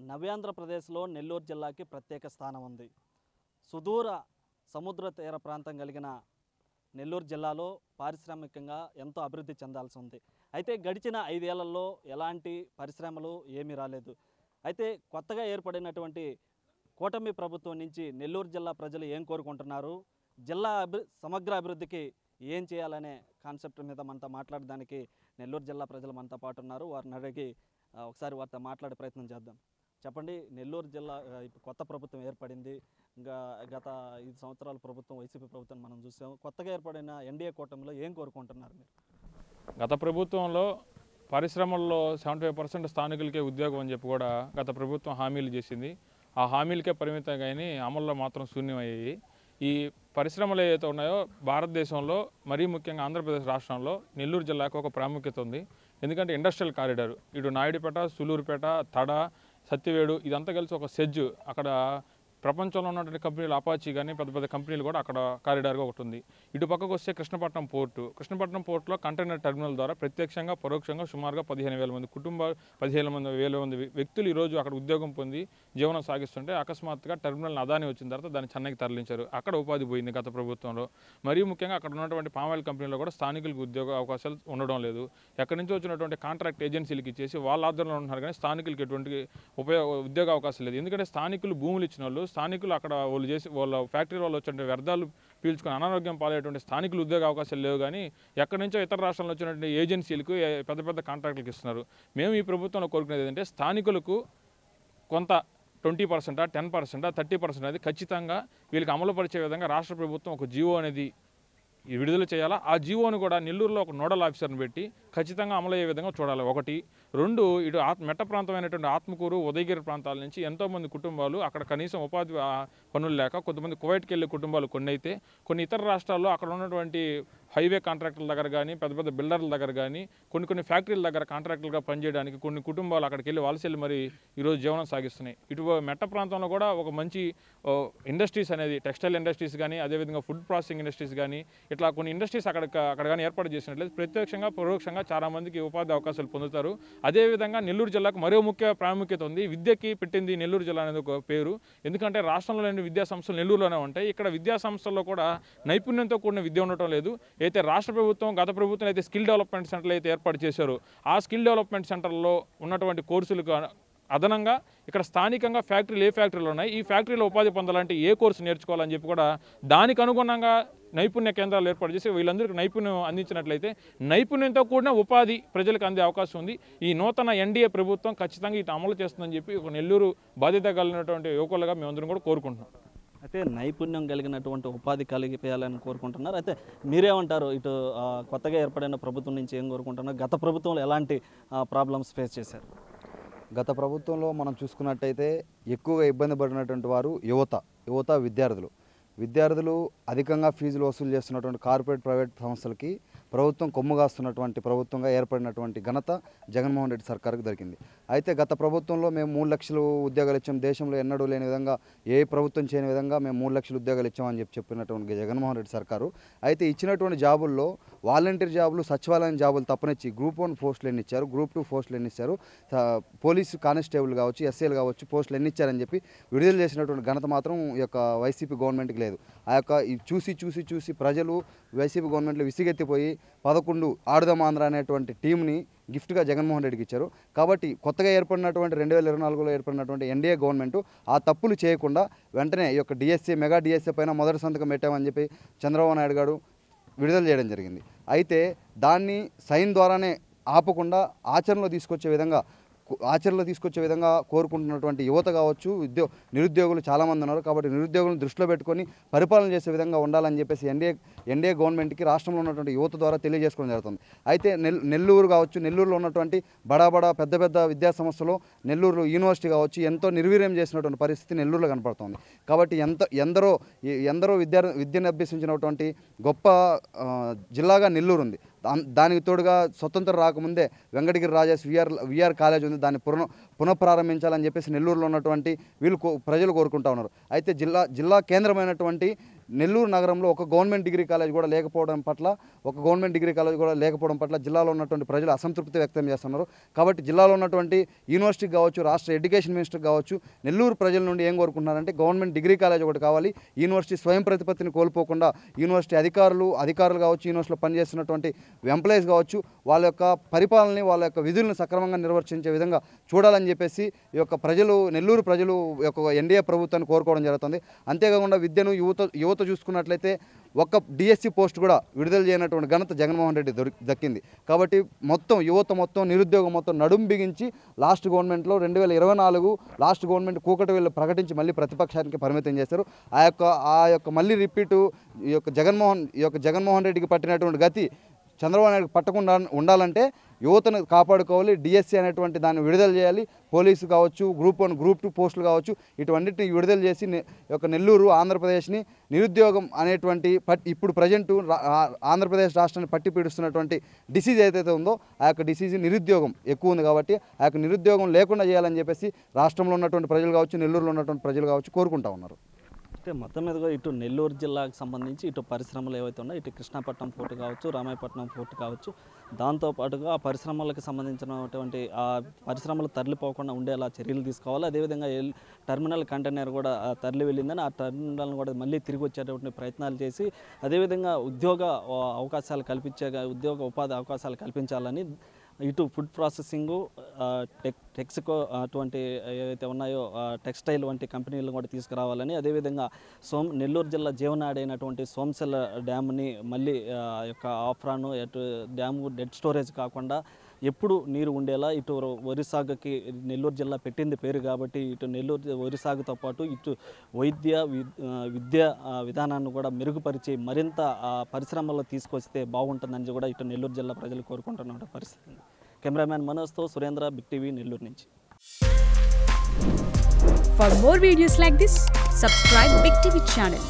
నవ్యాంధ్రప్రదేశ్లో నెల్లూరు జిల్లాకి ప్రత్యేక స్థానం ఉంది. సుదూర సముద్ర తీర ప్రాంతం కలిగిన నెల్లూరు జిల్లాలో పారిశ్రామికంగా ఎంతో అభివృద్ధి చెందాల్సి ఉంది. అయితే గడిచిన 5 ఏళ్లలో ఎలాంటి పరిశ్రమలు ఏమీ రాలేదు. అయితే కొత్తగా ఏర్పడినటువంటి కూటమి ప్రభుత్వం నుంచి నెల్లూరు జిల్లా ప్రజలు ఏం కోరుకుంటున్నారు, జిల్లా సమగ్ర అభివృద్ధికి ఏం చేయాలనే కాన్సెప్ట్ మీద మనతో మాట్లాడడానికి నెల్లూరు జిల్లా ప్రజలు మనతో పాటు ఉన్నారు. వారిని అడిగి ఒకసారి వారితో మాట్లాడే ప్రయత్నం చేద్దాం. చెప్పండి, నెల్లూరు జిల్లా ఇప్పుడు కొత్త ప్రభుత్వం ఏర్పడింది. ఇంకా గత 5 సంవత్సరాల ప్రభుత్వం వైసీపీ ప్రభుత్వం మనం చూసాం. కొత్తగా ఏర్పడిన ఎన్డీఏ కూటమిలో ఏం కోరుకుంటున్నారు మీరు? గత ప్రభుత్వంలో పరిశ్రమల్లో 75% స్థానికులకే ఉద్యోగం అని చెప్పి కూడా గత ప్రభుత్వం హామీలు చేసింది. ఆ హామీలకే పరిమితం కానీ అమల్లో మాత్రం శూన్యమయ్యాయి. ఈ పరిశ్రమలు ఏవైతే ఉన్నాయో భారతదేశంలో మరీ ముఖ్యంగా ఆంధ్రప్రదేశ్ రాష్ట్రంలో నెల్లూరు జిల్లాకు ఒక ప్రాముఖ్యత ఉంది. ఎందుకంటే ఇండస్ట్రియల్ కారిడార్, ఇటు నాయుడుపేట, సులూరుపేట, తడ, సత్యవేడు ఇదంతా కలిసి ఒక సెజ్. అక్కడ ప్రపంచంలో ఉన్నటువంటి కంపెనీలు అపాచీ కానీ పెద్ద పెద్ద కంపెనీలు కూడా అక్కడ కారిడార్గా ఒకటి ఉంది. ఇటు పక్కకు వస్తే కృష్ణపట్నం పోర్టులో కంటైనర్ టెర్మినల్ ద్వారా ప్రత్యక్షంగా పరోక్షంగా సుమారుగా 15,000 మంది కుటుంబాలు 15,000 మంది వ్యక్తులు ఈరోజు అక్కడ ఉద్యోగం పొంది జీవనం సాగిస్తుంటే అకస్మాత్తుగా టెర్మినల్ అదాని వచ్చిన తర్వాత దాన్ని చెన్నైకి తరలించారు. అక్కడ ఉపాధి పోయింది గత ప్రభుత్వంలో. మరీ ముఖ్యంగా అక్కడ ఉన్నటువంటి పామాయిల్ కంపెనీలో కూడా స్థానికులకు ఉద్యోగ అవకాశాలు ఉండడం లేదు. ఎక్కడి నుంచి వచ్చినటువంటి కాంట్రాక్ట్ ఏజెన్సీలకు ఇచ్చేసి వాళ్ళ ఆధ్వర్యంలో ఉంటున్నారు కానీ స్థానికులకి ఎటువంటి ఉద్యోగ అవకాశం లేదు. ఎందుకంటే స్థానికులు భూములు ఇచ్చిన వాళ్ళు, స్థానికులు అక్కడ వాళ్ళు చేసి వాళ్ళ ఫ్యాక్టరీ వాళ్ళు వచ్చే వ్యర్థాలు పీల్చుకొని అనారోగ్యం పాలయ్యేటువంటి స్థానికులు ఉద్యోగ అవకాశాలు లేవు. కానీ ఎక్కడి నుంచో ఇతర రాష్ట్రాల్లో వచ్చినటువంటి ఏజెన్సీలకు పెద్ద పెద్ద కాంట్రాక్టులకు ఇస్తున్నారు. మేము ఈ ప్రభుత్వంలో కోరుకునేది ఏంటంటే స్థానికులకు కొంత 20%, 10%, 30% అనేది ఖచ్చితంగా వీళ్ళకి అమలు పరిచే విధంగా రాష్ట్ర ప్రభుత్వం ఒక జీవో అనేది విడుదల చేయాలా. ఆ జీవోను కూడా నెల్లూరులో ఒక నోడల్ ఆఫీసర్ని పెట్టి ఖచ్చితంగా అమలు అయ్యే విధంగా చూడాలి. 1. 2, ఇటు మెట్ట ప్రాంతమైనటువంటి ఆత్మకూరు, ఉదయగిరి ప్రాంతాల నుంచి ఎంతోమంది కుటుంబాలు అక్కడ కనీసం ఉపాధి పనులు లేక కొంతమంది కువైట్కి వెళ్ళే కుటుంబాలు కొన్ని అయితే, కొన్ని ఇతర రాష్ట్రాల్లో అక్కడ ఉన్నటువంటి హైవే కాంట్రాక్టుల దగ్గర కానీ పెద్ద పెద్ద బిల్డర్ల దగ్గర కానీ కొన్ని ఫ్యాక్టరీల దగ్గర కాంట్రాక్టులుగా పనిచేయడానికి కొన్ని కుటుంబాలు అక్కడికి వెళ్ళి వలస వెళ్ళి మరి ఈరోజు జీవనం సాగిస్తున్నాయి. ఇటు మెట్ట ప్రాంతంలో కూడా ఒక మంచి ఇండస్ట్రీస్ అనేది టెక్స్టైల్ ఇండస్ట్రీస్ కానీ అదేవిధంగా ఫుడ్ ప్రాసెసింగ్ ఇండస్ట్రీస్ కానీ ఇట్లా కొన్ని ఇండస్ట్రీస్ అక్కడ కానీ ఏర్పాటు చేసినట్లయితే ప్రత్యక్షంగా పరోక్షంగా చాలామందికి ఉపాధి అవకాశాలు పొందుతారు. అదేవిధంగా నెల్లూరు జిల్లాకు మరో ముఖ్య ప్రాముఖ్యత ఉంది. విద్యకి పెట్టింది నెల్లూరు జిల్లా అనేది ఒక పేరు. ఎందుకంటే రాష్ట్రంలో లేని విద్యా సంస్థలు నెల్లూరులోనే ఉంటాయి. ఇక్కడ విద్యా సంస్థల్లో కూడా నైపుణ్యంతో కూడిన విద్య ఉండటం లేదు. అయితే రాష్ట్ర ప్రభుత్వం గత ప్రభుత్వం అయితే స్కిల్ డెవలప్మెంట్ సెంటర్లు అయితే ఏర్పాటు చేశారు. ఆ స్కిల్ డెవలప్మెంట్ సెంటర్లో ఉన్నటువంటి కోర్సులకు అదనంగా ఇక్కడ స్థానికంగా ఏ ఫ్యాక్టరీలు ఉన్నాయి, ఈ ఫ్యాక్టరీలో ఉపాధి పొందాలంటే ఏ కోర్సు నేర్చుకోవాలని చెప్పి కూడా దానికి అనుగుణంగా నైపుణ్య కేంద్రాలు ఏర్పాటు చేసి వీళ్ళందరికీ నైపుణ్యం అందించినట్లయితే నైపుణ్యంతో కూడిన ఉపాధి ప్రజలకు అందే అవకాశం ఉంది. ఈ నూతన ఎన్డీఏ ప్రభుత్వం ఖచ్చితంగా ఇటు అమలు చేస్తుందని చెప్పి ఒక నెల్లూరు బాధ్యత కలిగినటువంటి యువకులుగా మేమందరం కూడా కోరుకుంటున్నాం. అయితే నైపుణ్యం కలిగినటువంటి ఉపాధి కలిగిపోయాలని కోరుకుంటున్నారు. అయితే మీరేమంటారు? ఇటు కొత్తగా ఏర్పడిన ప్రభుత్వం నుంచి ఏం కోరుకుంటున్నారు? గత ప్రభుత్వంలో ఎలాంటి ప్రాబ్లమ్స్ ఫేస్ చేశారు? గత ప్రభుత్వంలో మనం చూసుకున్నట్టయితే ఎక్కువగా ఇబ్బంది పడినటువంటి వారు యువత విద్యార్థులు అధికంగా ఫీజులు వసూలు చేస్తున్నటువంటి కార్పొరేట్ ప్రైవేట్ సంస్థలకి ప్రభుత్వం కొమ్ముగాస్తున్నటువంటి ప్రభుత్వంగా ఏర్పడినటువంటి ఘనత జగన్మోహన్ రెడ్డి సర్కారుకు దొరికింది. అయితే గత ప్రభుత్వంలో మేము 3 లక్షలు ఉద్యోగాలు ఇచ్చాం, దేశంలో ఎన్నడూ లేని విధంగా ఏ ప్రభుత్వం చేయని విధంగా మేము 3 లక్షల ఉద్యోగాలు ఇచ్చామని చెప్పినటువంటి జగన్మోహన్ రెడ్డి సర్కారు అయితే ఇచ్చినటువంటి జాబుల్లో వాలంటీర్ జాబులు, సచివాలయం జాబులు తప్పనిచ్చి గ్రూప్ 1 పోస్టులు ఎన్ని ఇచ్చారు, గ్రూప్ 2 పోస్టులు ఎన్ని ఇచ్చారు, పోలీసు కానిస్టేబుల్ కావచ్చు, ఎస్ఐలు కావచ్చు పోస్టులు ఎన్ని ఇచ్చారని చెప్పి విడుదల చేసినటువంటి ఘనత మాత్రం ఈ యొక్క వైసీపీ గవర్నమెంట్కి లేదు. ఆ యొక్క చూసి ప్రజలు వైసీపీ గవర్నమెంట్లో విసిగెత్తిపోయి 11 ఆడుదాం ఆంధ్ర అనేటువంటి టీంని గిఫ్ట్గా జగన్మోహన్ రెడ్డికి ఇచ్చారు. కాబట్టి కొత్తగా ఏర్పడినటువంటి 2024లో ఏర్పడినటువంటి ఎన్డీఏ గవర్నమెంట్ ఆ తప్పులు చేయకుండా వెంటనే ఈ యొక్క డిఎస్సీ మెగా డిఎస్సీ పైన మొదటి సంతకం పెట్టామని చెప్పి చంద్రబాబు నాయుడు గారు విడుదల చేయడం జరిగింది. అయితే దాన్ని సైన్ ద్వారానే ఆపకుండా ఆచరణలో తీసుకొచ్చే విధంగా కోరుకుంటున్నటువంటి యువత కావచ్చు, నిరుద్యోగులు చాలామంది ఉన్నారు. కాబట్టి నిరుద్యోగులను దృష్టిలో పెట్టుకొని పరిపాలన చేసే విధంగా ఉండాలని చెప్పేసి ఎన్డీఏ గవర్నమెంట్కి రాష్ట్రంలో ఉన్నటువంటి యువత ద్వారా తెలియజేసుకోవడం జరుగుతుంది. అయితే నెల్లూరు కావచ్చు, నెల్లూరులో ఉన్నటువంటి బడా పెద్ద విద్యా సంస్థలు, నెల్లూరు యూనివర్సిటీ కావచ్చు ఎంతో నిర్వీర్యం చేసినటువంటి పరిస్థితి నెల్లూరులో కనపడుతుంది. కాబట్టి ఎందరో విద్యను అభ్యసించినటువంటి గొప్ప జిల్లాగా నెల్లూరు ఉంది. దానికి తోడుగా స్వతంత్రం రాకముందే వెంకటగిరి రాజేష్ విఆర్ కాలేజ్ ఉంది. దాన్ని పునఃప్రారంభించాలని చెప్పేసి నెల్లూరులో ఉన్నటువంటి ప్రజలు కోరుకుంటా ఉన్నారు. అయితే జిల్లా కేంద్రమైనటువంటి నెల్లూరు నగరంలో ఒక గవర్నమెంట్ డిగ్రీ కాలేజ్ కూడా లేకపోవడం పట్ల జిల్లాలో ఉన్నటువంటి ప్రజలు అసంతృప్తి వ్యక్తం చేస్తున్నారు. కాబట్టి జిల్లాలో ఉన్నటువంటి యూనివర్సిటీకి కావచ్చు, రాష్ట్ర ఎడ్యుకేషన్ మినిస్టర్కి కావచ్చు, నెల్లూరు ప్రజల నుండి ఏం కోరుకుంటున్నారంటే గవర్నమెంట్ డిగ్రీ కాలేజ్ ఒకటి కావాలి. యూనివర్సిటీ స్వయం ప్రతిపత్తిని కోల్పోకుండా యూనివర్సిటీ అధికారులు కావచ్చు, యూనివర్సిటీలో పనిచేస్తున్నటువంటి ఎంప్లాయీస్ కావచ్చు, వాళ్ళ యొక్క పరిపాలనని, వాళ్ళ యొక్క విధులను సక్రమంగా నిర్వర్తించే విధంగా చూడాలని చెప్పేసి ఈ యొక్క నెల్లూరు ప్రజలు యొక్క ఎన్డీఏ ప్రభుత్వాన్ని కోరుకోవడం జరుగుతుంది. అంతేకాకుండా విద్యను యువత చూసుకున్నట్లయితే ఒక్క డిఎస్సి పోస్ట్ కూడా విడుదల చేయనటువంటి ఘనత జగన్మోహన్ రెడ్డి దక్కింది. కాబట్టి యువత నిరుద్యోగం నడుం బిగించి లాస్ట్ గవర్నమెంట్లో 2024 లాస్ట్ గవర్నమెంట్ కూకటి వేళ్ళు ప్రకటించి మళ్ళీ ప్రతిపక్షానికి పరిమితం చేశారు. ఆ యొక్క మళ్ళీ రిపీటు ఈ యొక్క జగన్మోహన్ రెడ్డికి పట్టినటువంటి గతి చంద్రబాబు నాయుడు పట్టకుండా ఉండాలంటే యువతను కాపాడుకోవాలి. డిఎస్సి అనేటువంటి దాన్ని విడుదల చేయాలి. పోలీసు కావచ్చు, గ్రూప్ 1, గ్రూప్ 2 పోస్టులు కావచ్చు, ఇటువంటిని విడుదల చేసి నెల్లూరు ఆంధ్రప్రదేశ్ని నిరుద్యోగం అనేటువంటి ఇప్పుడు ప్రజెంట్ ఆంధ్రప్రదేశ్ రాష్ట్రాన్ని పట్టి పీడిస్తున్నటువంటి డిసీజ్ ఏదైతే ఉందో ఆ యొక్క డిసీజ్ నిరుద్యోగం ఎక్కువ ఉంది. కాబట్టి ఆ యొక్క నిరుద్యోగం లేకుండా చేయాలని చెప్పేసి రాష్ట్రంలో ఉన్నటువంటి ప్రజలు కావచ్చు, నెల్లూరులో ఉన్నటువంటి ప్రజలు కావచ్చు కోరుకుంటా ఉన్నారు. అంటే మొత్తం మీదుగా ఇటు నెల్లూరు జిల్లాకు సంబంధించి ఇటు పరిశ్రమలు ఏవైతే ఉన్నాయో, ఇటు కృష్ణాపట్నం పోర్టు కావచ్చు, రామాయపట్నం పోర్టు కావచ్చు, దాంతోపాటుగా ఆ పరిశ్రమలకు సంబంధించినటువంటి ఆ పరిశ్రమలు తరలిపోకుండా ఉండేలా చర్యలు తీసుకోవాలి. అదేవిధంగా టెర్మినల్ కంటైనర్ కూడా తరలి వెళ్ళిందని ఆ టెర్మినల్ని కూడా మళ్ళీ తిరిగి వచ్చేటువంటి ప్రయత్నాలు చేసి అదేవిధంగా ఉద్యోగ ఉపాధి అవకాశాలు కల్పించాలని ఇటు ఫుడ్ ప్రాసెసింగు, టెక్స్కో అటువంటి ఏవైతే ఉన్నాయో టెక్స్టైల్ వంటి కంపెనీలను కూడా తీసుకురావాలని, అదేవిధంగా నెల్లూరు జిల్లా జీవనాడైనటువంటి సోమశిల డ్యామ్ని మళ్ళీ యొక్క ఆఫ్రాను డ్యాము డెడ్ స్టోరేజ్ కాకుండా ఎప్పుడు నీరు ఉండేలా ఇటు వరి సాగుకి నెల్లూరు జిల్లా పెట్టింది పేరు కాబట్టి ఇటు నెల్లూరు వరి సాగుతో పాటు ఇటు విద్య విధానాన్ని కూడా మెరుగుపరిచి మరింత పరిశ్రమల్లో తీసుకొస్తే బాగుంటుందని కూడా ఇటు నెల్లూరు జిల్లా ప్రజలు కోరుకుంటున్న పరిస్థితి. కెమెరామ్యాన్ మనోజ్తో సురేంద్ర, బిగ్ టీవీ, నెల్లూరు నుంచి. For more videos like this, subscribe Big TV channel.